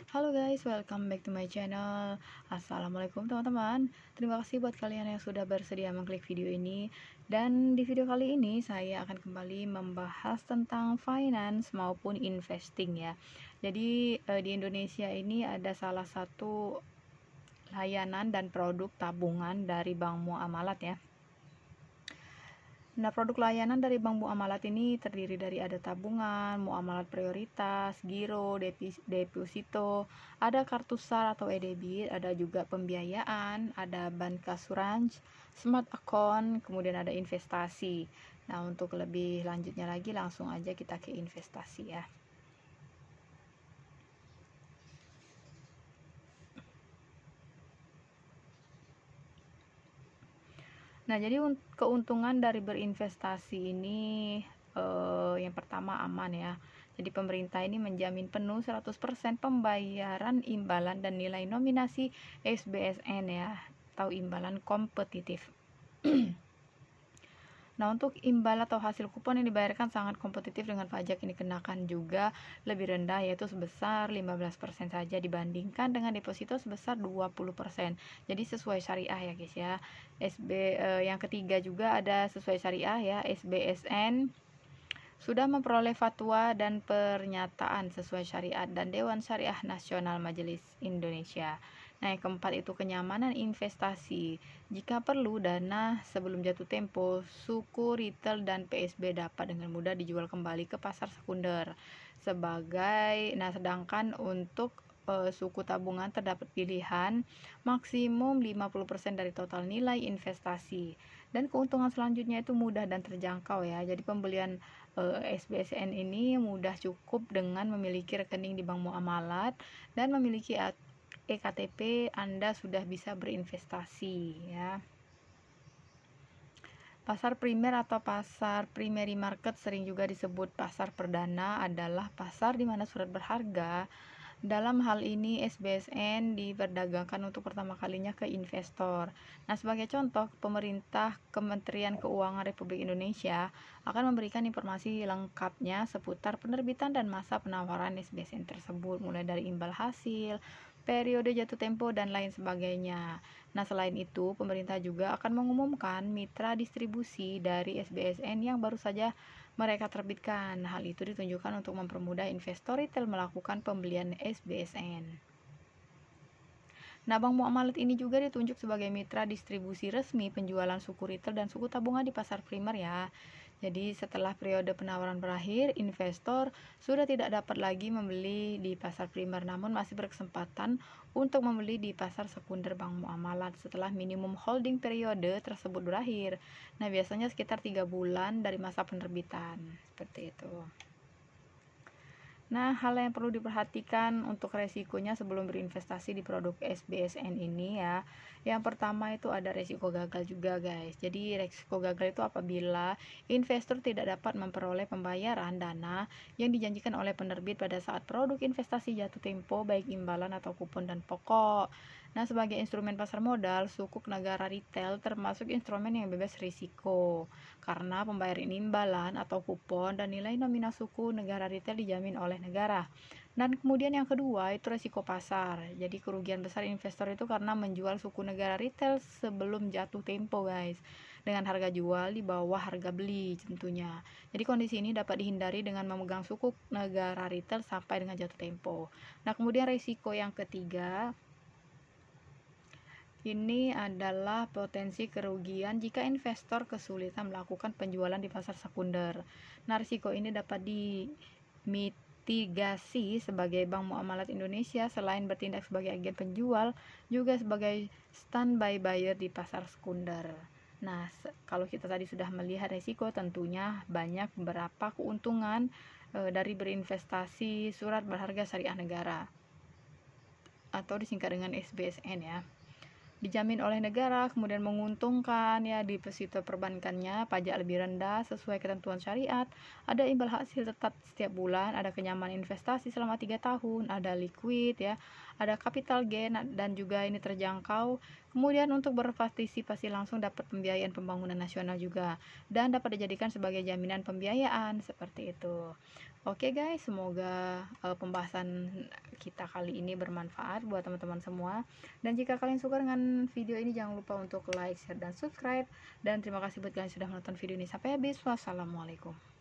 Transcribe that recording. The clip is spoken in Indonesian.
Halo guys, welcome back to my channel. Assalamualaikum teman-teman. Terima kasih buat kalian yang sudah bersedia mengklik video ini. Dan di video kali ini saya akan kembali membahas tentang finance maupun investing ya. Jadi di Indonesia ini ada salah satu layanan dan produk tabungan dari Bank Muamalat ya. Nah, produk layanan dari Bank Muamalat ini terdiri dari ada tabungan, muamalat prioritas, giro, deposito, ada kartu SAR atau e-debit, ada juga pembiayaan, ada bancassurance, smart account, kemudian ada investasi. Nah, untuk lebih lanjutnya lagi langsung aja kita ke investasi ya. Nah, jadi keuntungan dari berinvestasi ini yang pertama aman ya. Jadi pemerintah ini menjamin penuh 100% pembayaran imbalan dan nilai nominasi SBSN ya, atau imbalan kompetitif. Nah, untuk imbal atau hasil kupon yang dibayarkan sangat kompetitif dengan pajak yang dikenakan juga lebih rendah, yaitu sebesar 15% saja dibandingkan dengan deposito sebesar 20%. Jadi sesuai syariah ya guys ya. Yang ketiga juga ada sesuai syariah ya, SBSN sudah memperoleh fatwa dan pernyataan sesuai syariat dan Dewan Syariah Nasional Majelis Indonesia. Nah, yang keempat itu kenyamanan investasi. Jika perlu dana sebelum jatuh tempo, suku retail dan PSB dapat dengan mudah dijual kembali ke pasar sekunder. Sedangkan untuk suku tabungan terdapat pilihan maksimum 50% dari total nilai investasi. Dan keuntungan selanjutnya itu mudah dan terjangkau ya. Jadi pembelian SBSN ini mudah cukup dengan memiliki rekening di Bank Muamalat dan memiliki ektp Anda sudah bisa berinvestasi ya. Pasar primer atau pasar primary market sering juga disebut pasar perdana adalah pasar di mana surat berharga. Dalam hal ini SBSN diperdagangkan untuk pertama kalinya ke investor. Nah, sebagai contoh, pemerintah Kementerian Keuangan Republik Indonesia akan memberikan informasi lengkapnya seputar penerbitan dan masa penawaran SBSN tersebut, mulai dari imbal hasil, periode jatuh tempo, dan lain sebagainya. Nah, selain itu, pemerintah juga akan mengumumkan mitra distribusi dari SBSN yang baru saja mereka terbitkan. Hal itu ditunjukkan untuk mempermudah investor retail melakukan pembelian SBSN. Nah, Bank Muamalat ini juga ditunjuk sebagai mitra distribusi resmi penjualan suku retail dan suku tabungan di pasar primer ya. Jadi setelah periode penawaran berakhir, investor sudah tidak dapat lagi membeli di pasar primer, namun masih berkesempatan untuk membeli di pasar sekunder Bank Muamalat setelah minimum holding periode tersebut berakhir. Nah, biasanya sekitar 3 bulan dari masa penerbitan, seperti itu. Nah, hal yang perlu diperhatikan untuk resikonya sebelum berinvestasi di produk SBSN ini ya. Yang pertama itu ada resiko gagal juga guys. Jadi resiko gagal itu apabila investor tidak dapat memperoleh pembayaran dana yang dijanjikan oleh penerbit pada saat produk investasi jatuh tempo, baik imbalan atau kupon dan pokok. Nah, sebagai instrumen pasar modal, sukuk negara retail termasuk instrumen yang bebas risiko karena pembayaran imbalan atau kupon dan nilai nominal suku negara retail dijamin oleh negara. Dan kemudian yang kedua itu resiko pasar. Jadi kerugian besar investor itu karena menjual suku negara retail sebelum jatuh tempo guys, dengan harga jual di bawah harga beli tentunya. Jadi kondisi ini dapat dihindari dengan memegang suku negara retail sampai dengan jatuh tempo. Nah, kemudian resiko yang ketiga ini adalah potensi kerugian jika investor kesulitan melakukan penjualan di pasar sekunder. Nah, risiko ini dapat dimitigasi sebagai Bank Muamalat Indonesia selain bertindak sebagai agen penjual, juga sebagai standby buyer di pasar sekunder. Nah, kalau kita tadi sudah melihat risiko, tentunya banyak beberapa keuntungan dari berinvestasi surat berharga syariah negara atau disingkat dengan SBSN ya. Dijamin oleh negara, kemudian menguntungkan ya, deposito perbankannya pajak lebih rendah sesuai ketentuan syariat, ada imbal hasil tetap setiap bulan, ada kenyamanan investasi selama 3 tahun, ada liquid ya, ada capital gain dan juga ini terjangkau. Kemudian untuk berpartisipasi langsung dapat pembiayaan pembangunan nasional juga dan dapat dijadikan sebagai jaminan pembiayaan seperti itu. Oke guys, semoga pembahasan kita kali ini bermanfaat buat teman-teman semua. Dan jika kalian suka dengan video ini, jangan lupa untuk like, share, dan subscribe. Dan terima kasih buat kalian yang sudah menonton video ini sampai habis. Wassalamualaikum.